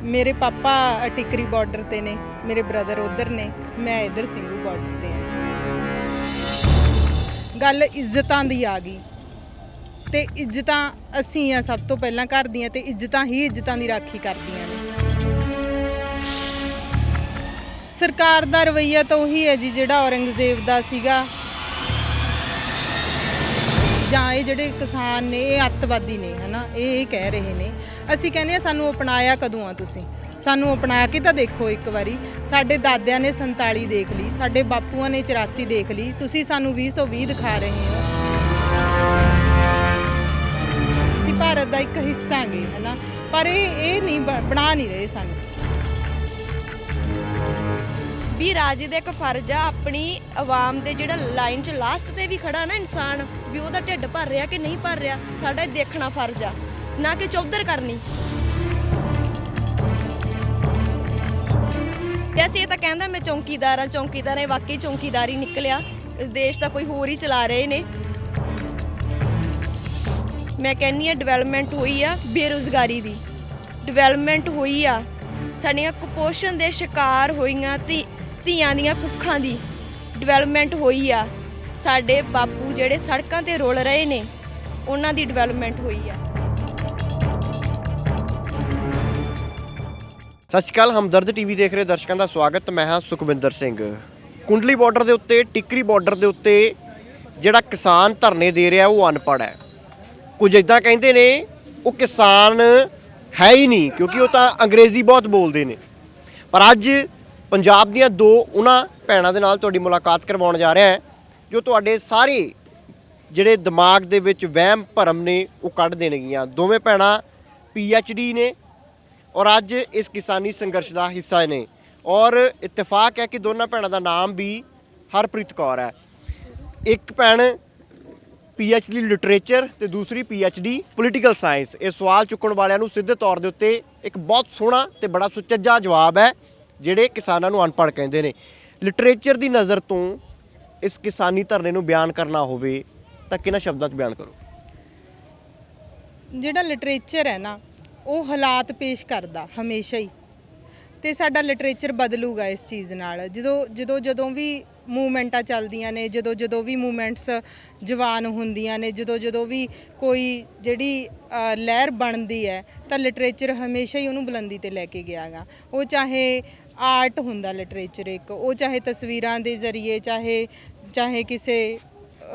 मेरे पापा टिकरी बॉर्डर ते ने, मेरे ब्रदर उधर ने, मैं इधर ਸਿੰਘੂ बॉर्डर ते हाँ। गल इज्जतां दी आ गई ते इज्जतां असीं आ सब तो पहलां घर दियां ते इज्जतां ही इज्जतां दी राखी करदियां ने। सरकार दा रवैया तो ਉਹੀ है जी ਜਿਹੜਾ औरंगजेब ਦਾ ਸੀਗਾ ਜਾਂ ਇਹ ਜਿਹੜੇ ਕਿਸਾਨ ਨੇ ਇਹ ਅੱਤਵਾਦੀ ਨੇ ਹਨਾ ਇਹ ਕਹਿ ਰਹੇ ਨੇ। ਅਸੀਂ ਕਹਿੰਦੇ ਆ ਸਾਨੂੰ ਅਪਣਾਇਆ ਕਦੋਂ ਆ ਤੁਸੀਂ? ਸਾਨੂੰ ਅਪਣਾ ਕੇ ਤਾਂ ਦੇਖੋ ਇੱਕ ਵਾਰੀ। ਸਾਡੇ ਦਾਦਿਆਂ ਨੇ 47 ਦੇਖ ਲਈ, ਸਾਡੇ ਬਾਪੂਆਂ ਨੇ 84 ਦੇਖ ਲਈ, ਤੁਸੀਂ ਸਾਨੂੰ 2020 ਦਿਖਾ ਰਹੇ ਹੋ। ਅਸੀਂ ਭਾਰਤ ਦਾ ਇੱਕ ਹਿੱਸਾ ਗੇ ਹਨਾ, ਪਰ ਇਹ ਨਹੀਂ ਬਣਾ ਨਹੀਂ ਰਹੇ ਸਾਨੂੰ। ਵੀ ਰਾਜੇ ਦਾ ਇੱਕ ਫਰਜ਼ ਆ ਆਪਣੀ ਆਵਾਮ ਦੇ ਜਿਹੜਾ ਲਾਈਨ 'ਚ ਲਾਸਟ ਤੇ ਵੀ ਖੜਾ ਨਾ ਇਨਸਾਨ, ਵੀ ਉਹਦਾ ਢਿੱਡ ਭਰ ਰਿਹਾ ਕਿ ਨਹੀਂ ਭਰ ਰਿਹਾ, ਸਾਡਾ ਦੇਖਣਾ ਫਰਜ਼ ਆ, ਨਾ ਕਿ ਚੌਧਰ ਕਰਨੀ। ਤੇ ਅਸੀਂ ਇਹ ਤਾਂ ਕਹਿੰਦਾ ਮੈਂ ਚੌਂਕੀਦਾਰ ਆ, ਚੌਂਕੀਦਾਰ ਹੈ, ਵਾਕਈ ਚੌਂਕੀਦਾਰ ਹੀ ਨਿਕਲਿਆ। ਦੇਸ਼ ਤਾਂ ਕੋਈ ਹੋਰ ਹੀ ਚਲਾ ਰਹੇ ਨੇ। ਮੈਂ ਕਹਿੰਦੀ ਆ ਡਿਵੈਲਪਮੈਂਟ ਹੋਈ ਆ, ਬੇਰੁਜ਼ਗਾਰੀ ਦੀ ਡਿਵੈਲਪਮੈਂਟ ਹੋਈ ਆ, ਸਾਡੀਆਂ ਕੁਪੋਸ਼ਣ ਦੇ ਸ਼ਿਕਾਰ ਹੋਈਆਂ ਧੀਆਂ ਦੀਆਂ ਕੁੱਖਾਂ ਦੀ ਡਿਵੈਲਪਮੈਂਟ ਹੋਈ ਆ। ਸਾਡੇ ਬਾਪੂ ਜਿਹੜੇ ਸੜਕਾਂ ਤੇ ਰੁਲ ਰਹੇ ਨੇ ਉਹਨਾਂ ਦੀ ਡਿਵੈਲਪਮੈਂਟ ਹੋਈ ਆ। ਸਤਿ ਸ਼੍ਰੀ ਅਕਾਲ, ਹਮਦਰਦ ਟੀਵੀ ਦੇਖ ਰਹੇ ਦਰਸ਼ਕਾਂ ਦਾ ਸਵਾਗਤ। ਮੈਂ ਹਾਂ ਸੁਖਵਿੰਦਰ ਸਿੰਘ। ਕੁੰਡਲੀ ਬਾਰਡਰ ਦੇ ਉੱਤੇ, ਟਿਕਰੀ ਬਾਰਡਰ ਦੇ ਉੱਤੇ ਜਿਹੜਾ ਕਿਸਾਨ ਧਰਨੇ ਦੇ ਰਿਹਾ ਉਹ ਅਨਪੜ੍ਹ ਹੈ। ਕੁਝ ਇੱਦਾਂ ਕਹਿੰਦੇ ਨੇ ਉਹ ਕਿਸਾਨ ਹੈ ਹੀ ਨਹੀਂ, ਕਿਉਂਕਿ ਉਹ ਤਾਂ ਅੰਗਰੇਜ਼ੀ ਬਹੁਤ ਬੋਲਦੇ ਨੇ। ਪਰ ਅੱਜ ਪੰਜਾਬ ਦੀਆਂ ਦੋ ਉਹਨਾਂ ਭੈਣਾਂ ਦੇ ਨਾਲ ਤੁਹਾਡੀ ਮੁਲਾਕਾਤ ਕਰਵਾਉਣ ਜਾ ਰਿਹਾ ਹੈ ਜੋ ਤੁਹਾਡੇ ਸਾਰੇ ਜਿਹੜੇ ਦਿਮਾਗ ਦੇ ਵਿੱਚ ਵਹਿਮ ਭਰਮ ਨੇ ਉਹ ਕੱਢ ਦੇਣਗੀਆਂ। ਦੋਵੇਂ ਭੈਣਾਂ PhD ਨੇ ਔਰ ਅੱਜ ਇਸ ਕਿਸਾਨੀ ਸੰਘਰਸ਼ ਦਾ ਹਿੱਸਾ ਨੇ। ਔਰ ਇਤਫਾਕ ਹੈ ਕਿ ਦੋਨਾਂ ਭੈਣਾਂ ਦਾ ਨਾਮ ਵੀ ਹਰਪ੍ਰੀਤ ਕੌਰ ਹੈ। ਇੱਕ ਭੈਣ PhD ਲਿਟਰੇਚਰ ਤੇ ਦੂਸਰੀ PhD ਪੋਲੀਟੀਕਲ ਸਾਇੰਸ। ਇਹ ਸਵਾਲ ਚੁੱਕਣ ਵਾਲਿਆਂ ਨੂੰ ਸਿੱਧੇ ਤੌਰ ਦੇ ਉੱਤੇ ਇੱਕ ਬਹੁਤ ਸੋਹਣਾ ਤੇ ਬੜਾ ਸੁਚੱਜਾ ਜਵਾਬ ਹੈ ਜਿਹੜੇ ਕਿਸਾਨਾਂ ਨੂੰ ਅਨਪੜ੍ਹ ਕਹਿੰਦੇ ਨੇ। ਲਿਟਰੇਚਰ ਦੀ ਨਜ਼ਰ ਤੋਂ ਇਸ ਕਿਸਾਨੀ ਧਰਨੇ ਨੂੰ ਬਿਆਨ ਕਰਨਾ ਹੋਵੇ ਤਾਂ ਕਿਹਨਾਂ ਸ਼ਬਦਾਂ 'ਚ ਬਿਆਨ ਕਰੋ? ਜਿਹੜਾ ਲਿਟਰੇਚਰ ਹੈ ਨਾ ਉਹ ਹਾਲਾਤ ਪੇਸ਼ ਕਰਦਾ ਹਮੇਸ਼ਾ ਹੀ, ਤੇ ਸਾਡਾ ਲਿਟਰੇਚਰ ਬਦਲੂਗਾ ਇਸ ਚੀਜ਼ ਨਾਲ। ਜਦੋਂ ਵੀ ਮੂਵਮੈਂਟਾਂ ਚੱਲਦੀਆਂ ਨੇ, ਜਦੋਂ ਵੀ ਮੂਵਮੈਂਟਸ ਜਵਾਨ ਹੁੰਦੀਆਂ ਨੇ, ਜਦੋਂ ਵੀ ਕੋਈ ਜਿਹੜੀ ਲਹਿਰ ਬਣਦੀ ਹੈ ਤਾਂ ਲਿਟਰੇਚਰ ਹਮੇਸ਼ਾ ਹੀ ਉਹਨੂੰ ਬੁਲੰਦੀ ਤੇ ਲੈ ਕੇ ਗਿਆ ਗਾ। ਉਹ ਚਾਹੇ ਆਰਟ ਹੁੰਦਾ ਲਿਟਰੇਚਰ ਇੱਕ, ਉਹ ਚਾਹੇ ਤਸਵੀਰਾਂ ਦੇ ਜ਼ਰੀਏ, ਚਾਹੇ ਕਿਸੇ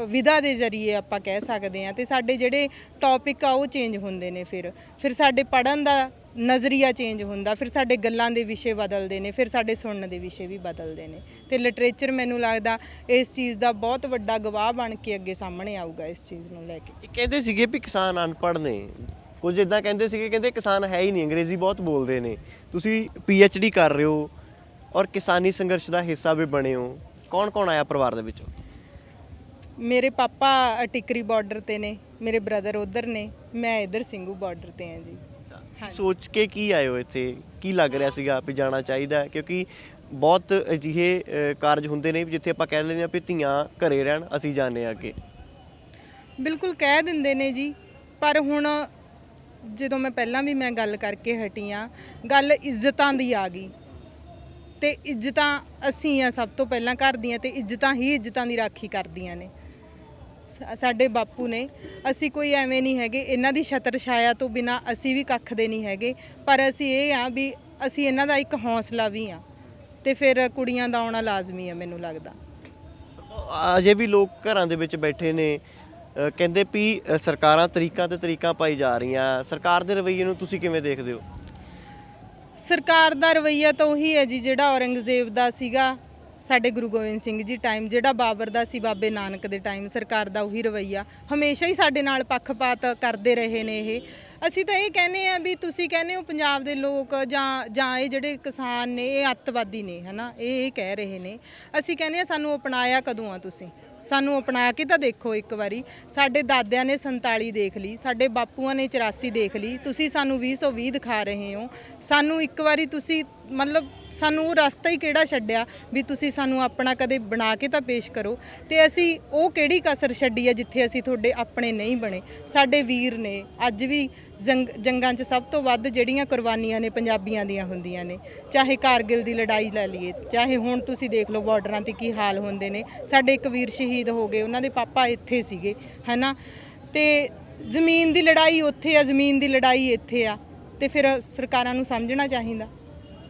ਵਿਧਾ ਦੇ ਜ਼ਰੀਏ ਆਪਾਂ ਕਹਿ ਸਕਦੇ ਹਾਂ। ਤੇ ਸਾਡੇ ਜਿਹੜੇ ਟੌਪਿਕ ਆ ਉਹ ਚੇਂਜ ਹੁੰਦੇ ਨੇ, ਫਿਰ ਸਾਡੇ ਪੜ੍ਹਨ ਦਾ ਨਜ਼ਰੀਆ ਚੇਂਜ ਹੁੰਦਾ, ਫਿਰ ਸਾਡੇ ਗੱਲਾਂ ਦੇ ਵਿਸ਼ੇ ਬਦਲਦੇ ਨੇ, ਫਿਰ ਸਾਡੇ ਸੁਣਨ ਦੇ ਵਿਸ਼ੇ ਵੀ ਬਦਲਦੇ ਨੇ। ਤੇ ਲਿਟਰੇਚਰ ਮੈਨੂੰ ਲੱਗਦਾ ਇਸ ਚੀਜ਼ ਦਾ ਬਹੁਤ ਵੱਡਾ ਗਵਾਹ ਬਣ ਕੇ ਅੱਗੇ ਸਾਹਮਣੇ ਆਊਗਾ ਇਸ ਚੀਜ਼ ਨੂੰ ਲੈ ਕੇ। ਇਹ ਕਹਿੰਦੇ ਸੀਗੇ ਵੀ ਕਿਸਾਨ ਅਨਪੜ੍ਹ ਨੇ, ਕੁਝ ਇੱਦਾਂ ਕਹਿੰਦੇ ਸੀਗੇ, ਕਹਿੰਦੇ ਕਿਸਾਨ ਹੈ ਹੀ ਨਹੀਂ, ਅੰਗਰੇਜ਼ੀ ਬਹੁਤ ਬੋਲਦੇ ਨੇ। ਤੁਸੀਂ PhD ਕਰ ਰਹੇ ਹੋ ਔਰ ਕਿਸਾਨੀ ਸੰਘਰਸ਼ ਦਾ ਹਿੱਸਾ ਵੀ ਬਣੇ ਹੋ। ਕੌਣ ਕੌਣ ਆਇਆ ਪਰਿਵਾਰ ਦੇ ਵਿੱਚੋਂ? ਮੇਰੇ ਪਾਪਾ ਟਿਕਰੀ ਬਾਰਡਰ ਤੇ ਨੇ, ਮੇਰੇ ਬ੍ਰਦਰ ਉਧਰ ਨੇ, ਮੈਂ ਇਧਰ ਸਿੰਘੂ ਬਾਰਡਰ ਤੇ ਹਾਂ ਜੀ। ਸੋਚ ਕੇ ਕੀ ਆਏ ਹੋ ਇੱਥੇ? ਕੀ ਲੱਗ ਰਿਹਾ ਸੀਗਾ ਵੀ ਜਾਣਾ ਚਾਹੀਦਾ? ਕਿਉਂਕਿ ਬਹੁਤ ਅਜਿਹੇ ਕਾਰਜ ਹੁੰਦੇ ਨੇ ਜਿੱਥੇ ਆਪਾਂ ਕਹਿ ਲੈਂਦੇ ਹਾਂ ਵੀ ਧੀਆਂ ਘਰੇ ਰਹਿਣ, ਅਸੀਂ ਜਾਂਦੇ ਹਾਂ ਅੱਗੇ। ਬਿਲਕੁਲ ਕਹਿ ਦਿੰਦੇ ਨੇ ਜੀ, ਪਰ ਹੁਣ ਜਦੋਂ ਮੈਂ ਪਹਿਲਾਂ ਵੀ ਮੈਂ ਗੱਲ ਕਰਕੇ ਹਟੀ ਹਾਂ, ਗੱਲ ਇੱਜ਼ਤਾਂ ਦੀ ਆ ਗਈ ਤੇ ਇੱਜ਼ਤਾਂ ਅਸੀਂ ਆ ਸਭ ਤੋਂ ਪਹਿਲਾਂ ਘਰ ਦੀਆਂ ਤੇ ਇੱਜ਼ਤਾਂ ਹੀ ਇੱਜ਼ਤਾਂ ਦੀ ਰਾਖੀ ਕਰਦੀਆਂ ਨੇ। ਸਾਡੇ ਬਾਪੂ ਨੇ, ਅਸੀਂ ਕੋਈ ਐਵੇਂ ਨਹੀਂ ਹੈਗੇ, ਇਹਨਾਂ ਦੀ ਛਤਰ ਛਾਇਆ ਤੋਂ ਬਿਨਾਂ ਅਸੀਂ ਵੀ ਕੱਖ ਦੇ ਨਹੀਂ ਹੈਗੇ। ਪਰ ਅਸੀਂ ਇਹ ਆ ਵੀ ਅਸੀਂ ਇਹਨਾਂ ਦਾ ਇੱਕ ਹੌਸਲਾ ਵੀ ਆ, ਤੇ ਫਿਰ ਕੁੜੀਆਂ ਦਾ ਆਉਣਾ ਲਾਜ਼ਮੀ ਆ ਮੈਨੂੰ ਲੱਗਦਾ। ਅਜੇ ਵੀ ਲੋਕ ਘਰਾਂ ਦੇ ਵਿੱਚ ਬੈਠੇ ਨੇ, ਕਹਿੰਦੇ ਵੀ ਸਰਕਾਰਾਂ ਤਰੀਕਾਂ ਤੇ ਤਰੀਕਾਂ ਪਾਈ ਜਾ ਰਹੀਆਂ। ਸਰਕਾਰ ਦੇ ਰਵੱਈਏ ਨੂੰ ਤੁਸੀਂ ਕਿਵੇਂ ਦੇਖਦੇ ਹੋ? ਸਰਕਾਰ ਦਾ ਰਵੱਈਆ ਤਾਂ ਉਹੀ ਹੈ ਜੀ ਜਿਹੜਾ ਔਰੰਗਜ਼ੇਬ ਦਾ ਸੀਗਾ ਸਾਡੇ ਗੁਰੂ ਗੋਬਿੰਦ ਸਿੰਘ ਜੀ ਟਾਈਮ, ਜਿਹੜਾ ਬਾਬਰ ਦਾ ਸੀ ਬਾਬੇ ਨਾਨਕ ਦੇ ਟਾਈਮ। ਸਰਕਾਰ ਦਾ ਉਹੀ ਰਵੱਈਆ ਹਮੇਸ਼ਾ ਹੀ ਸਾਡੇ ਨਾਲ ਪੱਖਪਾਤ ਕਰਦੇ ਰਹੇ ਨੇ ਇਹ। ਅਸੀਂ ਤਾਂ ਇਹ ਕਹਿੰਦੇ ਆ ਵੀ ਤੁਸੀਂ ਕਹਿੰਦੇ ਹੋ ਪੰਜਾਬ ਦੇ ਲੋਕ ਜਾਂ ਇਹ ਜਿਹੜੇ ਕਿਸਾਨ ਨੇ ਇਹ ਅੱਤਵਾਦੀ ਨੇ ਹਨਾ ਇਹ ਕਹਿ ਰਹੇ ਨੇ। ਅਸੀਂ ਕਹਿੰਦੇ ਆ ਸਾਨੂੰ ਅਪਣਾਇਆ ਕਦੋਂ ਆ ਤੁਸੀਂ? ਸਾਨੂੰ ਅਪਣਾ ਕੇ ਤਾਂ ਦੇਖੋ ਇੱਕ ਵਾਰੀ। ਸਾਡੇ ਦਾਦਿਆਂ ਨੇ 47 ਦੇਖ ਲਈ, ਸਾਡੇ ਬਾਪੂਆਂ ਨੇ 84 ਦੇਖ ਲਈ, ਤੁਸੀਂ ਸਾਨੂੰ 2020 ਦਿਖਾ ਰਹੇ ਹੋ। ਸਾਨੂੰ ਇੱਕ ਵਾਰੀ ਤੁਸੀਂ ਮਤਲਬ ਸਾਨੂੰ ਉਹ ਰਸਤਾ ਹੀ ਕਿਹੜਾ ਛੱਡਿਆ ਵੀ ਤੁਸੀਂ ਸਾਨੂੰ ਆਪਣਾ ਕਦੇ ਬਣਾ ਕੇ ਤਾਂ ਪੇਸ਼ ਕਰੋ। ਤੇ ਅਸੀਂ ਉਹ ਕਿਹੜੀ ਕਸਰ ਛੱਡੀ ਹੈ ਜਿੱਥੇ ਅਸੀਂ ਤੁਹਾਡੇ ਆਪਣੇ ਨਹੀਂ ਬਣੇ। ਸਾਡੇ ਵੀਰ ਨੇ ਅੱਜ ਵੀ ਜੰਗਾਂ 'ਚ ਸਭ ਤੋਂ ਵੱਧ ਜਿਹੜੀਆਂ ਕੁਰਬਾਨੀਆਂ ਨੇ ਪੰਜਾਬੀਆਂ ਦੀਆਂ ਹੁੰਦੀਆਂ ਨੇ, ਚਾਹੇ ਕਾਰਗਿਲ ਦੀ ਲੜਾਈ ਲੈ ਲਈਏ, ਚਾਹੇ ਹੁਣ ਤੁਸੀਂ ਦੇਖ ਲਓ ਬਾਰਡਰਾਂ ਤੇ ਕੀ ਹਾਲ ਹੁੰਦੇ ਨੇ। ਸਾਡੇ ਇੱਕ ਵੀਰ ਸ਼ਹੀਦ ਹੋ ਗਏ, ਉਹਨਾਂ ਦੇ ਪਾਪਾ ਇੱਥੇ ਸੀਗੇ, ਹੈ ਤੇ ਜ਼ਮੀਨ ਦੀ ਲੜਾਈ ਉੱਥੇ ਆ, ਜ਼ਮੀਨ ਦੀ ਲੜਾਈ ਇੱਥੇ ਆ। ਤੇ ਫਿਰ ਸਰਕਾਰਾਂ ਨੂੰ ਸਮਝਣਾ ਚਾਹੀਦਾ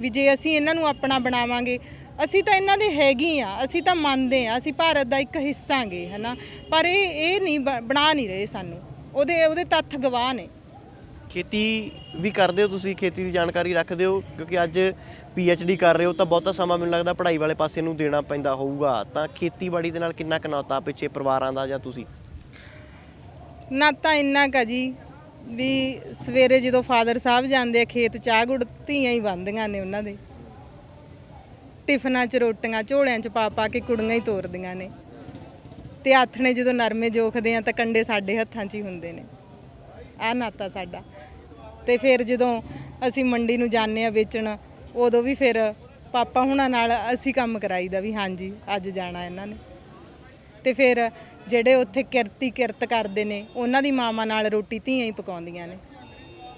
ਵੀ ਜੇ ਅਸੀਂ ਇਹਨਾਂ ਨੂੰ ਆਪਣਾ ਬਣਾਵਾਂਗੇ, ਅਸੀਂ ਤਾਂ ਇਹਨਾਂ ਦੇ ਹੈਗੇ ਆ, ਅਸੀਂ ਤਾਂ ਮੰਨਦੇ ਆ, ਅਸੀਂ ਭਾਰਤ ਦਾ ਇੱਕ ਹਿੱਸਾ ਗੇ, ਹੈ ਪਰ ਇਹ ਨਹੀਂ ਬਣਾ ਨਹੀਂ ਰਹੇ ਸਾਨੂੰ, ਉਹਦੇ ਤੱਥ ਗਵਾਹ ਨੇ। ਖੇਤੀ ਵੀ ਕਰਦੇ ਹੋ ਤੁਸੀਂ, ਖੇਤੀ ਦੀ ਜਾਣਕਾਰੀ ਰੱਖਦੇ ਹੋ? ਕਿਉਂਕਿ ਅੱਜ PhD ਕਰ ਰਹੇ ਹੋ ਤਾਂ ਬਹੁਤਾ ਸਮਾਂ ਮੈਨੂੰ ਲੱਗਦਾ ਪੜ੍ਹਾਈ ਵਾਲੇ ਪਾਸੇ ਨੂੰ ਦੇਣਾ ਪੈਂਦਾ ਹੋਊਗਾ, ਤਾਂ ਖੇਤੀਬਾੜੀ ਦੇ ਨਾਲ ਕਿੰਨਾ ਕੁ ਨਾਤਾ ਪਿੱਛੇ ਪਰਿਵਾਰਾਂ ਦਾ ਜਾਂ ਤੁਸੀਂ? ਨਾ ਤਾਂ ਇੰਨਾ ਕੁ ਜੀ ਵੀ ਸਵੇਰੇ ਜਦੋਂ ਫਾਦਰ ਸਾਹਿਬ ਜਾਂਦੇ ਆ ਖੇਤ, ਚਾਹ ਗੁੜ ਧੀਆਂ ਹੀ ਬੰਦੀਆਂ ਨੇ ਉਹਨਾਂ ਦੇ, ਟਿਫਨਾਂ 'ਚ ਰੋਟੀਆਂ ਝੋਲਿਆਂ 'ਚ ਪਾ ਪਾ ਕੇ ਕੁੜੀਆਂ ਹੀ ਤੋਰਦੀਆਂ ਨੇ, ਤੇ ਆਥਣੇ ਜਦੋਂ ਨਰਮੇ ਜੋਖਦੇ ਆ ਤਾਂ ਕੰਡੇ ਸਾਡੇ ਹੱਥਾਂ 'ਚ ਹੀ ਹੁੰਦੇ ਨੇ। ਆਹ ਨਾਤਾ ਸਾਡਾ। ਤੇ ਫਿਰ ਜਦੋਂ ਅਸੀਂ ਮੰਡੀ ਨੂੰ ਜਾਂਦੇ ਆ ਵੇਚਣ, ਉਦੋਂ ਵੀ ਫਿਰ ਪਾਪਾ ਹੁਣਾਂ ਨਾਲ ਅਸੀਂ ਕੰਮ ਕਰਾਈਦਾ ਵੀ ਹਾਂਜੀ ਅੱਜ ਜਾਣਾ ਇਹਨਾਂ ਨੇ। ਤੇ ਫਿਰ ਜਿਹੜੇ ਉੱਥੇ ਕਿਰਤ ਕਰਦੇ ਨੇ, ਉਹਨਾਂ ਦੀ ਮਾਵਾਂ ਨਾਲ ਰੋਟੀ ਧੀਆਂ ਹੀ ਪਕਾਉਂਦੀਆਂ ਨੇ।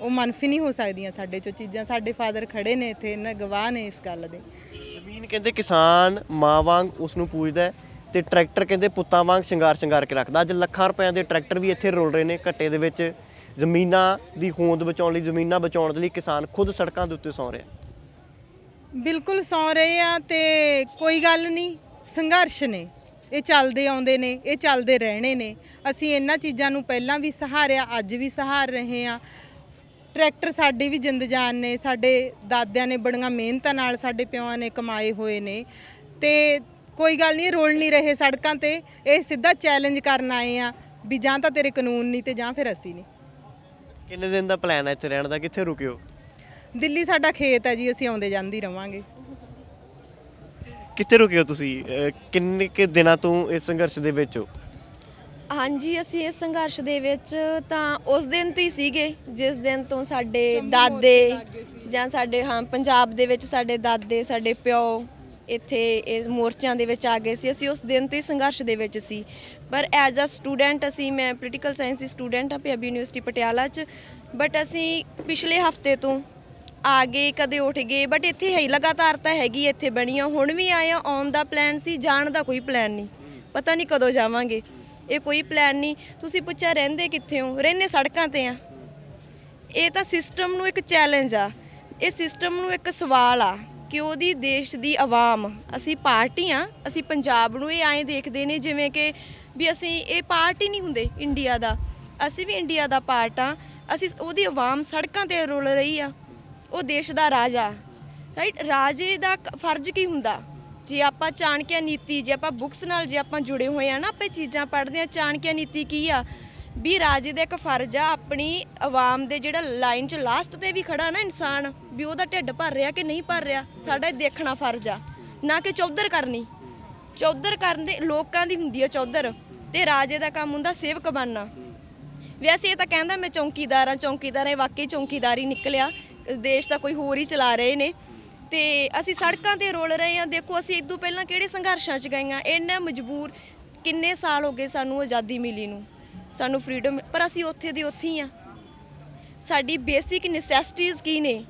ਉਹ ਮਨਫੀ ਨਹੀਂ ਹੋ ਸਕਦੀਆਂ ਸਾਡੇ 'ਚੋਂ ਚੀਜ਼ਾਂ। ਸਾਡੇ ਫਾਦਰ ਖੜੇ ਨੇ ਇੱਥੇ, ਇਹਨਾਂ ਗਵਾਹ ਨੇ ਇਸ ਗੱਲ ਦੇ। ਜ਼ਮੀਨ ਕਹਿੰਦੇ ਕਿਸਾਨ ਮਾਂ ਵਾਂਗ ਉਸ ਨੂੰ ਪੂਜਦਾ ਹੈ, ਤੇ ਟਰੈਕਟਰ ਕਹਿੰਦੇ ਪੁੱਤਾਂ ਵਾਂਗ ਸ਼ਿੰਗਾਰ ਕੇ ਰੱਖਦਾ। ਅੱਜ ਲੱਖਾਂ ਰੁਪਏ ਦੇ ਟਰੈਕਟਰ ਵੀ ਇੱਥੇ ਰੁਲ ਰਹੇ ਨੇ ਘੱਟੇ ਦੇ ਵਿੱਚ। ਜ਼ਮੀਨਾਂ ਦੀ ਹੋਂਦ ਬਚਾਉਣ ਲਈ, ਜ਼ਮੀਨਾਂ ਬਚਾਉਣ ਦੇ ਲਈ ਕਿਸਾਨ ਖੁਦ ਸੜਕਾਂ ਦੇ ਉੱਤੇ ਸੌਂ ਰਿਹਾ। ਬਿਲਕੁਲ ਸੌਂ ਰਹੇ ਆ, ਤੇ ਕੋਈ ਗੱਲ ਨਹੀਂ, ਸੰਘਰਸ਼ ਨੇ, ਇਹ ਚੱਲਦੇ ਆਉਂਦੇ ਨੇ, ਇਹ ਚੱਲਦੇ ਰਹਿਣੇ ਨੇ। ਅਸੀਂ ਇਹਨਾਂ ਚੀਜ਼ਾਂ ਨੂੰ ਪਹਿਲਾਂ ਵੀ ਸਹਾਰਿਆ, ਅੱਜ ਵੀ ਸਹਾਰ ਰਹੇ ਆ। ਟਰੈਕਟਰ ਸਾਡੀ ਵੀ ਜਿੰਦ ਜਾਨ ਨੇ, ਸਾਡੇ ਦਾਦਿਆਂ ਨੇ ਬੜੀਆਂ ਮਿਹਨਤਾਂ ਨਾਲ, ਸਾਡੇ ਪਿਓਾਂ ਨੇ ਕਮਾਏ ਹੋਏ ਨੇ। ਤੇ ਕੋਈ ਗੱਲ ਨਹੀਂ, ਰੋਲ ਨਹੀਂ ਰਹੇ ਸੜਕਾਂ ਤੇ। ਇਹ ਸਿੱਧਾ ਚੈਲੰਜ ਕਰਨ ਆਏ ਆ ਵੀ ਜਾਂ ਤਾਂ ਤੇਰੇ ਕਾਨੂੰਨ ਨਹੀਂ ਤੇ ਜਾਂ ਫਿਰ ਅਸੀਂ ਨਹੀਂ। ਕਿੰਨੇ ਦਿਨ ਦਾ ਪਲਾਨ ਹੈ ਇੱਥੇ ਰਹਿਣ ਦਾ? ਕਿੱਥੇ ਰੁਕਿਓ? ਦਿੱਲੀ ਸਾਡਾ ਖੇਤ ਹੈ ਜੀ, ਅਸੀਂ ਆਉਂਦੇ ਜਾਂਦੇ ਰਵਾਂਗੇ। ਕਿੱਥੇ ਰੁਕੇ ਹੋ ਤੁਸੀਂ? ਕਿੰਨੇ ਕਿ ਦਿਨਾਂ ਤੋਂ ਇਸ ਸੰਘਰਸ਼ ਦੇ ਵਿੱਚ ਹੋ? ਹਾਂਜੀ, ਅਸੀਂ ਇਸ ਸੰਘਰਸ਼ ਦੇ ਵਿੱਚ ਤਾਂ ਉਸ ਦਿਨ ਤੋਂ ਹੀ ਸੀਗੇ ਜਿਸ ਦਿਨ ਤੋਂ ਸਾਡੇ ਦਾਦੇ ਜਾਂ ਸਾਡੇ ਪੰਜਾਬ ਦੇ ਵਿੱਚ ਸਾਡੇ ਦਾਦੇ, ਸਾਡੇ ਪਿਓ ਇੱਥੇ ਇਸ ਮੋਰਚਿਆਂ ਦੇ ਵਿੱਚ ਆ ਗਏ ਸੀ। ਅਸੀਂ ਉਸ ਦਿਨ ਤੋਂ ਹੀ ਸੰਘਰਸ਼ ਦੇ ਵਿੱਚ ਸੀ। ਪਰ ਐਜ਼ ਅ ਸਟੂਡੈਂਟ ਮੈਂ ਪੋਲੀਟੀਕਲ ਸਾਇੰਸ ਦੀ ਸਟੂਡੈਂਟ ਹਾਂ ਪੰਜਾਬੀ ਯੂਨੀਵਰਸਿਟੀ ਪਟਿਆਲਾ 'ਚ। ਬਟ ਅਸੀਂ ਪਿਛਲੇ ਹਫਤੇ ਤੋਂ ਆ ਗਏ, ਕਦੇ ਉੱਠ ਗਏ, ਬਟ ਇੱਥੇ ਹੈ ਲਗਾਤਾਰਤਾ ਹੈਗੀ, ਇੱਥੇ ਬਣੀ ਆ। ਹੁਣ ਵੀ ਆਏ ਆ, ਆਉਣ ਦਾ ਪਲਾਨ ਸੀ, ਜਾਣ ਦਾ ਕੋਈ ਪਲਾਨ ਨਹੀਂ, ਪਤਾ ਨਹੀਂ ਕਦੋਂ ਜਾਵਾਂਗੇ, ਇਹ ਕੋਈ ਪਲਾਨ ਨਹੀਂ। ਤੁਸੀਂ ਪੁੱਛਿਆ ਰਹਿੰਦੇ ਕਿੱਥੇ ਹੋ? ਰਹਿੰਦੇ ਸੜਕਾਂ ਤੇ ਆ। ਇਹ ਤਾਂ ਸਿਸਟਮ ਨੂੰ ਇੱਕ ਚੈਲੰਜ ਆ, ਇਹ ਸਿਸਟਮ ਨੂੰ ਇੱਕ ਸਵਾਲ ਆ ਕਿ ਉਹਦੀ ਦੇਸ਼ ਦੀ ਆਵਾਮ, ਅਸੀਂ ਪਾਰਟੀ ਆ, ਅਸੀਂ ਪੰਜਾਬ ਨੂੰ ਇਹ ਐਂ ਦੇਖਦੇ ਨੇ ਜਿਵੇਂ ਕਿ ਵੀ ਅਸੀਂ ਇਹ ਪਾਰਟ ਹੀ ਨਹੀਂ ਹੁੰਦੇ ਇੰਡੀਆ ਦਾ। ਅਸੀਂ ਵੀ ਇੰਡੀਆ ਦਾ ਪਾਰਟ ਆ। ਅਸੀਂ ਉਹਦੀ ਆਵਾਮ ਸੜਕਾਂ ਤੇ ਰੁਲ ਰਹੀ ਆ। ਉਹ ਦੇਸ਼ ਦਾ ਰਾਜਾ, ਰਾਈਟ? ਰਾਜੇ ਦਾ ਫਰਜ਼ ਕੀ ਹੁੰਦਾ? ਜੇ ਆਪਾਂ ਚਾਣਕਿਆ ਨੀਤੀ, ਜੇ ਆਪਾਂ ਬੁੱਕਸ ਨਾਲ ਜੇ ਆਪਾਂ ਜੁੜੇ ਹੋਏ ਆ ਨਾ, ਆਪਾਂ ਚੀਜ਼ਾਂ ਪੜ੍ਹਦੇ ਆ। ਚਾਣਕਿਆ ਨੀਤੀ ਕੀ ਆ? ਵੀ ਰਾਜੇ ਦਾ ਇੱਕ ਫਰਜ਼ ਆ ਆਪਣੀ ਆਵਾਮ ਦੇ ਜਿਹੜਾ ਲਾਈਨ 'ਚ ਲਾਸਟ ਤੇ ਵੀ ਖੜਾ ਨਾ ਇਨਸਾਨ, ਵੀ ਉਹਦਾ ਢਿੱਡ ਭਰ ਰਿਹਾ ਕਿ ਨਹੀਂ ਭਰ ਰਿਹਾ, ਸਾਡਾ ਦੇਖਣਾ ਫਰਜ਼ ਆ, ਨਾ ਕਿ ਚੌਧਰ ਕਰਨੀ। ਚੌਧਰ ਕਰਨ ਦੇ ਲੋਕਾਂ ਦੀ ਹੁੰਦੀ ਆ ਚੌਧਰ, ਤੇ ਰਾਜੇ ਦਾ ਕੰਮ ਹੁੰਦਾ ਸੇਵਕ ਬਣਨਾ। ਵੈਸੇ ਇਹ ਤਾਂ ਕਹਿੰਦਾ ਮੈਂ ਚੌਂਕੀਦਾਰ ਆ, ਚੌਂਕੀਦਾਰ ਇਹ ਵਾਕਈ ਚੌਂਕੀਦਾਰ ਹੀ ਨਿਕਲਿਆ, ਦੇਸ਼ ਤਾਂ ਕੋਈ ਹੋਰ ਹੀ ਚਲਾ ਰਹੇ ਨੇ। ਤੇ ਅਸੀਂ ਸੜਕਾਂ ਤੇ ਰੋਲ ਰਹੇ ਹਾਂ। ਦੇਖੋ ਅਸੀਂ ਇਦੋਂ ਪਹਿਲਾਂ ਕਿਹੜੇ ਸੰਘਰਸ਼ਾਂ 'ਚ ਗਈਆਂ, ਇੰਨਾ ਮਜਬੂਰ। ਕਿੰਨੇ ਸਾਲ ਹੋ ਗਏ ਸਾਨੂੰ ਆਜ਼ਾਦੀ ਮਿਲੀ ਨੂੰ, ਸਾਨੂੰ ਫਰੀडम, ਪਰ ਅਸੀਂ ਉੱਥੇ ਦੀ ਉੱਥੇ ਹੀ ਆ। ਸਾਡੀ ਬੇਸਿਕ ਨੈਸੈਸਿਟੀਜ਼ ਕੀ ਨੇ?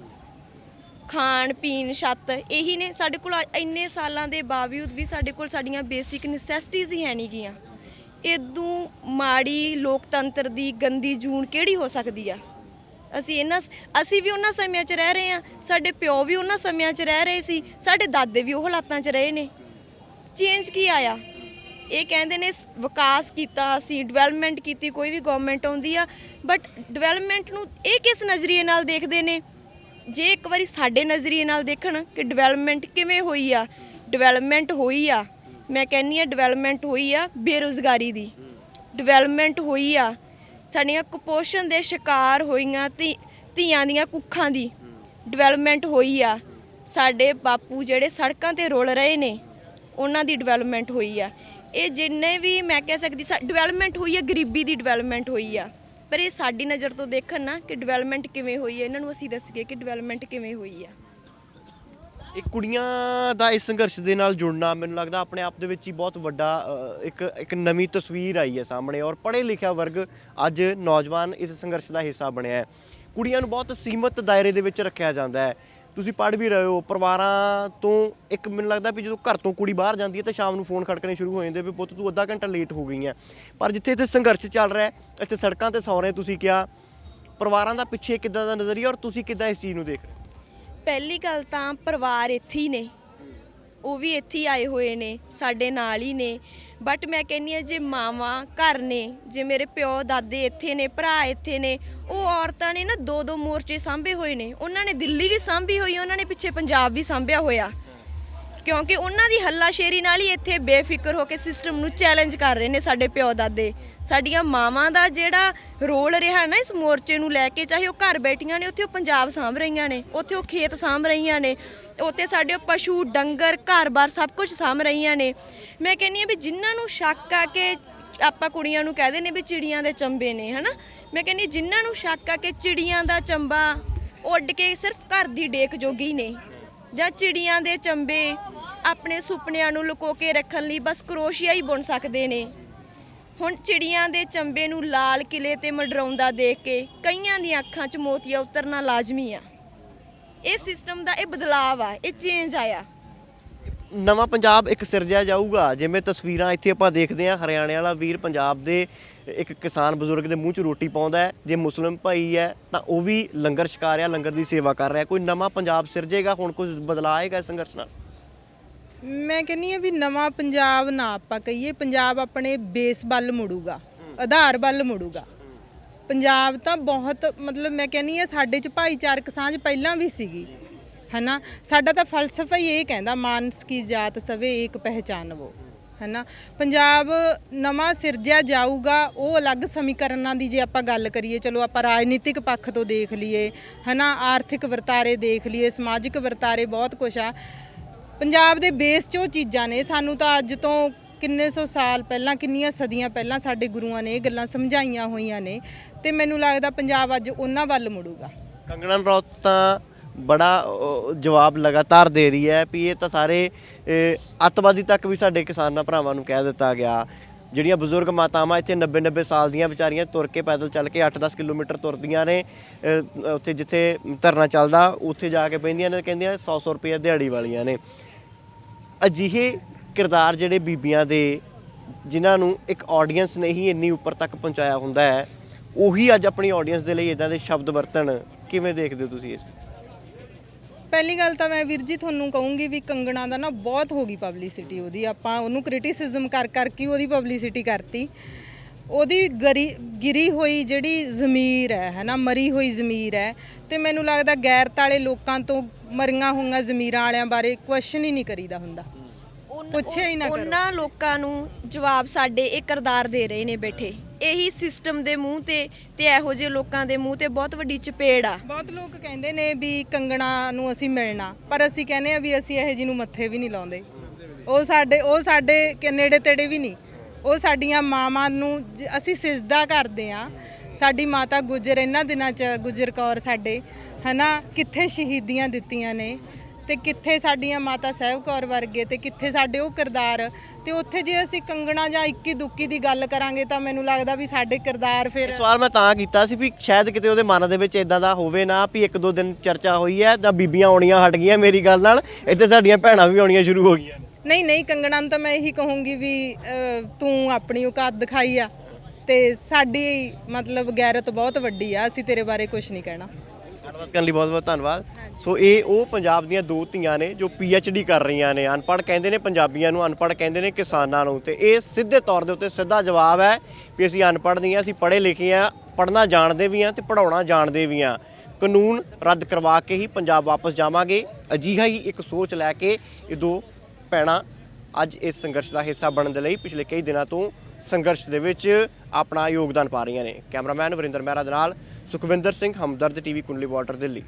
ਖਾਣ ਪੀਣ, ਛੱਤ, ਇਹੀ ਨੇ ਸਾਡੇ ਕੋਲ। ਇੰਨੇ ਸਾਲਾਂ ਦੇ ਬਾਵਜੂਦ ਵੀ ਸਾਡੇ ਕੋਲ ਸਾਡੀਆਂ ਬੇਸਿਕ ਨੈਸੈਸਿਟੀਜ਼ ਹੀ ਹੈ ਨਹੀਂ ਗੀਆਂ। ਇਦੋਂ ਮਾੜੀ ਲੋਕਤੰਤਰ ਦੀ ਗੰਦੀ ਜੂਨ ਕਿਹੜੀ ਹੋ ਸਕਦੀ ਆ? ਅਸੀਂ ਵੀ ਉਹਨਾਂ ਸਮਿਆਂ 'ਚ ਰਹਿ ਰਹੇ ਹਾਂ, ਸਾਡੇ ਪਿਓ ਵੀ ਉਹਨਾਂ ਸਮਿਆਂ 'ਚ ਰਹਿ ਰਹੇ ਸੀ, ਸਾਡੇ ਦਾਦੇ ਵੀ ਉਹ ਹਾਲਾਤਾਂ 'ਚ ਰਹੇ ਨੇ। ਚੇਂਜ ਕੀ ਆਇਆ? ਇਹ ਕਹਿੰਦੇ ਨੇ ਵਿਕਾਸ ਕੀਤਾ, ਅਸੀਂ ਡਿਵੈਲਪਮੈਂਟ ਕੀਤੀ, ਕੋਈ ਵੀ ਗਵਰਨਮੈਂਟ ਆਉਂਦੀ ਆ, ਬਟ ਡਿਵੈਲਪਮੈਂਟ ਨੂੰ ਇਹ ਕਿਸ ਨਜ਼ਰੀਏ ਨਾਲ ਦੇਖਦੇ ਨੇ? ਜੇ ਇੱਕ ਵਾਰੀ ਸਾਡੇ ਨਜ਼ਰੀਏ ਨਾਲ ਦੇਖਣ ਕਿ ਡਿਵੈਲਪਮੈਂਟ ਕਿਵੇਂ ਹੋਈ ਆ। ਡਿਵੈਲਪਮੈਂਟ ਹੋਈ ਆ, ਮੈਂ ਕਹਿੰਦੀ ਆ ਡਿਵੈਲਪਮੈਂਟ ਹੋਈ ਆ ਬੇਰੁਜ਼ਗਾਰੀ ਦੀ, ਡਿਵੈਲਪਮੈਂਟ ਹੋਈ ਆ ਸਾਡੀਆਂ ਕੁਪੋਸ਼ਣ ਦੇ ਸ਼ਿਕਾਰ ਹੋਈਆਂ ਧੀਆਂ ਦੀਆਂ ਕੁੱਖਾਂ ਦੀ, ਡਿਵੈਲਪਮੈਂਟ ਹੋਈ ਆ ਸਾਡੇ ਬਾਪੂ ਜਿਹੜੇ ਸੜਕਾਂ ਤੇ ਰੁਲ ਰਹੇ ਨੇ ਉਹਨਾਂ ਦੀ ਡਿਵੈਲਪਮੈਂਟ ਹੋਈ ਆ। ਇਹ ਜਿੰਨੇ ਵੀ ਮੈਂ ਕਹਿ ਸਕਦੀ ਡਿਵੈਲਪਮੈਂਟ ਹੋਈ ਆ, ਗਰੀਬੀ ਦੀ ਡਿਵੈਲਪਮੈਂਟ ਹੋਈ ਆ। ਪਰ ਇਹ ਸਾਡੀ ਨਜ਼ਰ ਤੋਂ ਦੇਖਣ ਨਾ ਕਿ ਡਿਵੈਲਪਮੈਂਟ ਕਿਵੇਂ ਹੋਈ ਹੈ, ਇਹਨਾਂ ਨੂੰ ਅਸੀਂ ਦੱਸੀਏ ਕਿ ਡਿਵੈਲਪਮੈਂਟ ਕਿਵੇਂ ਹੋਈ ਆ। ਇਹ ਕੁੜੀਆਂ ਦਾ ਇਸ ਸੰਘਰਸ਼ ਦੇ ਨਾਲ ਜੁੜਨਾ ਮੈਨੂੰ ਲੱਗਦਾ ਆਪਣੇ ਆਪ ਦੇ ਵਿੱਚ ਹੀ ਬਹੁਤ ਵੱਡਾ ਇੱਕ ਨਵੀਂ ਤਸਵੀਰ ਆਈ ਹੈ ਸਾਹਮਣੇ, ਔਰ ਪੜ੍ਹੇ ਲਿਖਿਆ ਵਰਗ ਅੱਜ ਨੌਜਵਾਨ ਇਸ ਸੰਘਰਸ਼ ਦਾ ਹਿੱਸਾ ਬਣਿਆ ਹੈ। ਕੁੜੀਆਂ ਨੂੰ ਬਹੁਤ ਸੀਮਤ ਦਾਇਰੇ ਦੇ ਵਿੱਚ ਰੱਖਿਆ ਜਾਂਦਾ ਹੈ। ਤੁਸੀਂ ਪੜ੍ਹ ਵੀ ਰਹੇ ਹੋ, ਪਰਿਵਾਰਾਂ ਤੋਂ ਇੱਕ ਮੈਨੂੰ ਲੱਗਦਾ ਵੀ ਜਦੋਂ ਘਰ ਤੋਂ ਕੁੜੀ ਬਾਹਰ ਜਾਂਦੀ ਹੈ ਤਾਂ ਸ਼ਾਮ ਨੂੰ ਫੋਨ ਖੜਕਣੇ ਸ਼ੁਰੂ ਹੋ ਜਾਂਦੇ ਵੀ ਪੁੱਤ ਤੂੰ ਅੱਧਾ ਘੰਟਾ ਲੇਟ ਹੋ ਗਈ ਹੈ। ਪਰ ਜਿੱਥੇ ਇੱਥੇ ਸੰਘਰਸ਼ ਚੱਲ ਰਿਹਾ ਹੈ, ਇੱਥੇ ਸੜਕਾਂ ਤੇ ਸੌ ਰਹੇ, ਤੁਸੀਂ ਕਿਹਾ ਪਰਿਵਾਰਾਂ ਦਾ ਪਿੱਛੇ ਕਿੱਦਾਂ ਦਾ ਨਜ਼ਰੀਆ ਔਰ ਤੁਸੀਂ ਕਿੱਦਾਂ ਇਸ ਚੀਜ਼ ਨੂੰ ਦੇਖ ਰਹੇ ਹੋ? ਪਹਿਲੀ ਗੱਲ ਤਾਂ ਪਰਿਵਾਰ ਇੱਥੇ ਹੀ ਨੇ, ਉਹ ਵੀ ਇੱਥੇ ਹੀ ਆਏ ਹੋਏ ਨੇ, ਸਾਡੇ ਨਾਲ ਹੀ ਨੇ। ਬਟ ਮੈਂ ਕਹਿੰਦੀ ਹਾਂ ਜੇ ਮਾਵਾਂ ਘਰ ਨੇ, ਜੇ ਮੇਰੇ ਪਿਓ ਦਾਦੇ ਇੱਥੇ ਨੇ, ਭਰਾ ਇੱਥੇ ਨੇ, ਉਹ ਔਰਤਾਂ ਨੇ ਨਾ ਦੋ ਦੋ ਮੋਰਚੇ ਸਾਂਭੇ ਹੋਏ ਨੇ। ਉਹਨਾਂ ਨੇ ਦਿੱਲੀ ਵੀ ਸਾਂਭੀ ਹੋਈ, ਉਹਨਾਂ ਨੇ ਪਿੱਛੇ ਪੰਜਾਬ ਵੀ ਸਾਂਭਿਆ ਹੋਇਆ, ਕਿਉਂਕਿ ਉਹਨਾਂ ਦੀ ਹੱਲਾਸ਼ੇਰੀ ਨਾਲ ਹੀ ਇੱਥੇ ਬੇਫਿਕਰ ਹੋ ਕੇ ਸਿਸਟਮ ਨੂੰ ਚੈਲੰਜ ਕਰ ਰਹੇ ਨੇ ਸਾਡੇ ਪਿਓ ਦਾਦੇ। ਸਾਡੀਆਂ ਮਾਵਾਂ ਦਾ ਜਿਹੜਾ ਰੋਲ ਰਿਹਾ ਨਾ ਇਸ ਮੋਰਚੇ ਨੂੰ ਲੈ ਕੇ, ਚਾਹੇ ਉਹ ਘਰ ਬੈਠੀਆਂ ਨੇ, ਉੱਥੇ ਉਹ ਪੰਜਾਬ ਸਾਂਭ ਰਹੀਆਂ ਨੇ, ਉੱਥੇ ਉਹ ਖੇਤ ਸਾਂਭ ਰਹੀਆਂ ਨੇ, ਉੱਥੇ ਸਾਡੇ ਪਸ਼ੂ ਡੰਗਰ ਘਰ-ਬਾਰ ਸਭ ਕੁਝ ਸਾਂਭ ਰਹੀਆਂ ਨੇ। ਮੈਂ ਕਹਿੰਦੀ ਹਾਂ ਵੀ ਜਿਨ੍ਹਾਂ ਨੂੰ ਸ਼ੱਕ ਆ ਕਿ ਆਪਾਂ ਕੁੜੀਆਂ ਨੂੰ ਕਹਦੇ ਨੇ ਵੀ ਚਿੜੀਆਂ ਦੇ ਚੰਬੇ ਨੇ, ਹਨਾ, ਮੈਂ ਕਹਿੰਦੀ ਜਿਨ੍ਹਾਂ ਨੂੰ ਸ਼ੱਕ ਆ ਕਿ ਚਿੜੀਆਂ ਦਾ ਚੰਬਾ ਉੱਡ ਕੇ ਸਿਰਫ ਘਰ ਦੀ ਡੇਕ ਜੋਗੀ ਨੇ, ਜਾਂ ਚਿੜੀਆਂ ਦੇ ਚੰਬੇ ਆਪਣੇ ਸੁਪਨਿਆਂ ਨੂੰ ਲੁਕੋ ਕੇ ਰੱਖਣ ਲਈ ਬਸ ਕਰੋਸ਼ੀਆ ਹੀ ਬੁਣ ਸਕਦੇ ਨੇ। ਹੁਣ ਚਿੜੀਆਂ ਦੇ ਚੰਬੇ ਨੂੰ ਲਾਲ ਕਿਲੇ ਤੇ ਮੰਡਰਾਉਂਦਾ ਦੇਖ ਕੇ ਕਈਆਂ ਦੀਆਂ ਅੱਖਾਂ 'ਚ ਮੋਤੀਆ ਉਤਰਨਾ ਲਾਜ਼ਮੀ ਆ। ਇਹ ਸਿਸਟਮ ਦਾ ਇਹ ਬਦਲਾਅ ਆ, ਇਹ ਚੇਂਜ ਆਇਆ। ਨਵਾਂ ਪੰਜਾਬ ਇੱਕ ਸਿਰਜਿਆ ਜਾਊਗਾ। ਜਿਵੇਂ ਤਸਵੀਰਾਂ ਇੱਥੇ ਆਪਾਂ ਦੇਖਦੇ ਹਾਂ, ਹਰਿਆਣੇ ਵਾਲਾ ਵੀਰ ਪੰਜਾਬ ਦੇ ਇੱਕ ਕਿਸਾਨ ਬਜ਼ੁਰਗ ਦੇ ਮੂੰਹ 'ਚ ਰੋਟੀ ਪਾਉਂਦਾ ਹੈ। ਜੇ ਮੁਸਲਿਮ ਭਾਈ ਹੈ ਤਾਂ ਉਹ ਵੀ ਲੰਗਰ ਛਕਾ ਰਿਹਾ, ਲੰਗਰ ਦੀ ਸੇਵਾ ਕਰ ਰਿਹਾ। ਕੋਈ ਨਵਾਂ ਪੰਜਾਬ ਸਿਰਜੇਗਾ, ਹੁਣ ਕੁਝ ਬਦਲਾਅ ਆਏਗਾ ਇਸ ਸੰਘਰਸ਼ ਨਾਲ? ਮੈਂ ਕਹਿੰਦੀ ਹਾਂ ਵੀ ਨਵਾਂ ਪੰਜਾਬ ਨਾ ਆਪਾਂ ਕਹੀਏ, ਪੰਜਾਬ ਆਪਣੇ ਬੇਸ ਵੱਲ ਮੁੜੂਗਾ, ਆਧਾਰ ਵੱਲ ਮੁੜੂਗਾ। ਪੰਜਾਬ ਤਾਂ ਬਹੁਤ ਮਤਲਬ ਮੈਂ ਕਹਿੰਦੀ ਹਾਂ ਸਾਡੇ 'ਚ ਭਾਈਚਾਰਕ ਸਾਂਝ ਪਹਿਲਾਂ ਵੀ ਸੀਗੀ, ਹਨਾ। ਸਾਡਾ ਤਾਂ ਫਲਸਫਾ ਹੀ ਇਹ ਕਹਿੰਦਾ ਮਾਨਸ ਕੀ ਜਾਤ ਸਵੇ ਏਕ ਪਹਿਚਾਨ ਵੋ, ਹਨਾ। ਪੰਜਾਬ ਨਵਾਂ ਸਿਰਜਿਆ ਜਾਊਗਾ। ਉਹ ਅਲੱਗ ਸਮੀਕਰਨਾਂ ਦੀ ਜੇ ਆਪਾਂ ਗੱਲ ਕਰੀਏ, ਚਲੋ ਆਪਾਂ ਰਾਜਨੀਤਿਕ ਪੱਖ ਤੋਂ ਦੇਖ ਲਈਏ, ਹਨਾ, ਆਰਥਿਕ ਵਰਤਾਰੇ ਦੇਖ ਲਈਏ, ਸਮਾਜਿਕ ਵਰਤਾਰੇ, ਬਹੁਤ ਕੁਛ ਆ ਪੰਜਾਬ ਦੇ ਬੇਸ 'ਚ। ਉਹ ਚੀਜ਼ਾਂ ਨੇ ਸਾਨੂੰ ਤਾਂ ਅੱਜ ਤੋਂ ਕਿੰਨੇ ਸੌ ਸਾਲ ਪਹਿਲਾਂ, ਕਿੰਨੀਆਂ ਸਦੀਆਂ ਪਹਿਲਾਂ ਸਾਡੇ ਗੁਰੂਆਂ ਨੇ ਇਹ ਗੱਲਾਂ ਸਮਝਾਈਆਂ ਹੋਈਆਂ ਨੇ, ਤੇ ਮੈਨੂੰ ਲੱਗਦਾ ਪੰਜਾਬ ਅੱਜ ਉਹਨਾਂ ਵੱਲ ਮੁੜੂਗਾ। ਕੰਗਣਾ ਰਣੌਤ ਤਾਂ ਬੜਾ ਜਵਾਬ ਲਗਾਤਾਰ ਦੇ ਰਹੀ ਹੈ ਵੀ ਇਹ ਤਾਂ ਸਾਰੇ ਅੱਤਵਾਦੀ ਤੱਕ ਵੀ ਸਾਡੇ ਕਿਸਾਨਾਂ ਭਰਾਵਾਂ ਨੂੰ ਕਹਿ ਦਿੱਤਾ ਗਿਆ। ਜਿਹੜੀਆਂ ਬਜ਼ੁਰਗ ਮਾਤਾਵਾਂ ਇੱਥੇ 90-90 ਸਾਲ ਦੀਆਂ ਵਿਚਾਰੀਆਂ ਤੁਰ ਕੇ ਪੈਦਲ ਚੱਲ ਕੇ 8-10 ਕਿਲੋਮੀਟਰ ਤੁਰਦੀਆਂ ਨੇ, ਉੱਥੇ ਜਿੱਥੇ ਧਰਨਾ ਚੱਲਦਾ ਉੱਥੇ ਜਾ ਕੇ ਬਹਿੰਦੀਆਂ ਨੇ, ਕਹਿੰਦੀਆਂ 100-100 ਰੁਪਏ ਦਿਹਾੜੀ ਵਾਲੀਆਂ ਨੇ। ਅਜਿਹੇ ਕਿਰਦਾਰ ਜਿਹੜੇ ਬੀਬੀਆਂ ਦੇ, ਜਿਨ੍ਹਾਂ ਨੂੰ ਇੱਕ ਆਡੀਅנס ਨੇ ਹੀ ਇੰਨੀ ਉੱਪਰ ਤੱਕ ਪਹੁੰਚਾਇਆ ਹੁੰਦਾ ਹੈ, ਉਹੀ ਅੱਜ ਆਪਣੀ ਆਡੀਅנס ਦੇ ਲਈ ਇਦਾਂ ਦੇ ਸ਼ਬਦ ਵਰਤਣ। ਕਿਵੇਂ ਦੇਖਦੇ ਹੋ ਤੁਸੀਂ ਇਸ? ਪਹਿਲੀ ਗੱਲ ਤਾਂ ਮੈਂ ਵੀਰ ਜੀ ਤੁਹਾਨੂੰ ਕਹੂੰਗੀ ਵੀ ਕੰਗਣਾ ਦਾ ਨਾ ਬਹੁਤ ਹੋ ਗਈ ਪਬਲਿਸਿਟੀ ਉਹਦੀ। ਆਪਾਂ ਉਹਨੂੰ ਕ੍ਰਿਟਿਸਿਜ਼ਮ ਕਰ ਕਰਕੇ ਉਹਦੀ ਪਬਲਿਸਿਟੀ ਕਰਤੀ। ਉਹਦੀ ਗਿਰੀ ਹੋਈ ਜਿਹੜੀ ਜ਼ਮੀਰ ਹੈ ਨਾ, ਮਰੀ ਹੋਈ ਜ਼ਮੀਰ ਹੈ, ਤੇ ਮੈਨੂੰ ਲੱਗਦਾ ਗੈਰਤ ਵਾਲੇ ਲੋਕਾਂ ਤੋਂ ਮਰੀਆਂ ਹੋਈਆਂ ਜ਼ਮੀਰਾਂ ਵਾਲਿਆਂ ਬਾਰੇ ਕੁਐਸਚਨ ਹੀ ਨਹੀਂ ਕਰੀਦਾ ਹੁੰਦਾ, ਪੁੱਛਿਆ ਹੀ ਨਾ ਕਰੋ। ਉਹਨਾਂ ਲੋਕਾਂ ਨੂੰ ਜਵਾਬ ਸਾਡੇ ਇਹ ਕਿਰਦਾਰ ਦੇ ਰਹੇ ਨੇ ਬੈਠੇ। ਇਹੀ ਸਿਸਟਮ ਦੇ ਮੂੰਹ ਤੇ ਇਹੋ ਜਿਹੇ ਲੋਕਾਂ ਦੇ ਮੂੰਹ ਤੇ ਬਹੁਤ ਵੱਡੀ ਚਪੇੜ ਆ। ਬਹੁਤ ਲੋਕ ਕਹਿੰਦੇ ਨੇ ਵੀ ਕੰਗਣਾ ਨੂੰ ਅਸੀਂ ਮਿਲਣਾ, ਪਰ ਅਸੀਂ ਕਹਿੰਦੇ ਆ ਵੀ ਅਸੀਂ ਇਹੋ ਜਿਹੀ ਨੂੰ ਮੱਥੇ ਵੀ ਨਹੀਂ ਲਾਉਂਦੇ। ਉਹ ਸਾਡੇ ਨੇੜੇ ਤੇੜੇ ਵੀ ਨਹੀਂ। ਉਹ ਸਾਡੀਆਂ ਮਾਵਾਂ ਨੂੰ ਅਸੀਂ ਸਿਜਦਾ ਕਰਦੇ ਆ। ਸਾਡੀ ਮਾਤਾ ਗੁਜਰ ਇਹਨਾਂ ਦਿਨਾਂ 'ਚ, ਗੁਜਰ ਕੌਰ ਸਾਡੇ, ਹਨਾ, ਕਿੱਥੇ ਸ਼ਹੀਦੀਆਂ ਦਿੱਤੀਆਂ ਨੇ, ਤੇ ਕਿੱਥੇ ਸਾਡੀਆਂ ਮਾਤਾ ਸਾਹਿਬ ਕੌਰ ਵਰਗੇ, ਤੇ ਕਿੱਥੇ ਸਾਡੇ ਉਹ ਕਿਰਦਾਰ। ਤੇ ਉੱਥੇ ਜੇ ਅਸੀਂ ਕੰਗਣਾ ਜਾਂ ਇੱਕੀ ਦੁੱਕੀ ਦੀ ਗੱਲ ਕਰਾਂਗੇ ਤਾਂ ਮੈਨੂੰ ਲੱਗਦਾ ਵੀ ਸਾਡੇ ਕਿਰਦਾਰ ਫਿਰ। ਸਵਾਲ ਮੈਂ ਤਾਂ ਕੀਤਾ ਸੀ ਵੀ ਸ਼ਾਇਦ ਕਿਤੇ ਉਹਦੇ ਮਨ ਦੇ ਵਿੱਚ ਇਦਾਂ ਦਾ ਹੋਵੇ ਨਾ ਵੀ 1-2 ਦਿਨ ਚਰਚਾ ਹੋਈ ਹੈ ਤਾਂ ਬੀਬੀਆਂ ਆਉਣੀਆਂ ਹਟ ਗਈਆਂ ਮੇਰੀ ਗੱਲ ਨਾਲ, ਇੱਥੇ ਸਾਡੀਆਂ ਭੈਣਾਂ ਵੀ ਆਉਣੀਆਂ ਸ਼ੁਰੂ ਹੋ ਗਈਆਂ। ਨਹੀਂ ਕੰਗਣਾ ਨੂੰ ਤਾਂ ਮੈਂ ਇਹੀ ਕਹੂੰਗੀ ਵੀ ਤੂੰ ਆਪਣੀ ਔਕਾਤ ਦਿਖਾਈ ਆ, ਤੇ ਸਾਡੀ ਮਤਲਬ ਗੈਰਤ ਬਹੁਤ ਵੱਡੀ ਆ। ਅਸੀਂ ਤੇਰੇ ਬਾਰੇ ਕੁਝ ਨਹੀਂ ਕਹਿਣਾ। ਧੰਨਵਾਦ ਕਰਨ ਲਈ ਬਹੁਤ-ਬਹੁਤ ਧੰਨਵਾਦ। ਸੋ ਇਹ ਉਹ ਪੰਜਾਬ ਦੀਆਂ 2 ਧੀਆਂ ਨੇ ਜੋ PhD ਕਰ ਰਹੀਆਂ ਨੇ। ਅਨਪੜ੍ਹ ਕਹਿੰਦੇ ਨੇ ਪੰਜਾਬੀਆਂ ਨੂੰ, ਅਨਪੜ੍ਹ ਕਹਿੰਦੇ ਨੇ ਕਿਸਾਨਾਂ ਨੂੰ, ਤੇ ਇਹ ਸਿੱਧੇ ਤੌਰ ਦੇ ਉੱਤੇ ਸਿੱਧਾ ਜਵਾਬ ਹੈ ਵੀ ਅਸੀਂ ਅਨਪੜ੍ਹ ਨਹੀਂ ਹਾਂ, ਅਸੀਂ ਪੜ੍ਹੇ ਲਿਖੇ ਹਾਂ, ਪੜ੍ਹਨਾ ਜਾਣਦੇ ਵੀ ਹਾਂ ਤੇ ਪੜ੍ਹਾਉਣਾ ਜਾਣਦੇ ਵੀ ਹਾਂ। ਕਾਨੂੰਨ ਰੱਦ ਕਰਵਾ ਕੇ ਹੀ ਪੰਜਾਬ ਵਾਪਸ ਜਾਵਾਂਗੇ। ਅਜਿਹਾ ਹੀ ਇੱਕ ਸੋਚ ਲੈ ਕੇ ਇਹ 2 ਭੈਣਾਂ ਅੱਜ ਇਸ ਸੰਘਰਸ਼ ਦਾ ਹਿੱਸਾ ਬਣਨ ਦੇ ਲਈ ਪਿਛਲੇ ਕਈ ਦਿਨਾਂ ਤੋਂ ਸੰਘਰਸ਼ ਦੇ ਵਿੱਚ ਆਪਣਾ ਯੋਗਦਾਨ ਪਾ ਰਹੀਆਂ ਨੇ। ਕੈਮਰਾਮੈਨ ਵਰਿੰਦਰ ਮਹਿਰਾ ਦੇ ਨਾਲ ਸੁਖਵਿੰਦਰ ਸਿੰਘ, ਹਮਦਰਦ TV, ਕੁੰਡਲੀ ਬਾਰਡਰ, ਦਿੱਲੀ।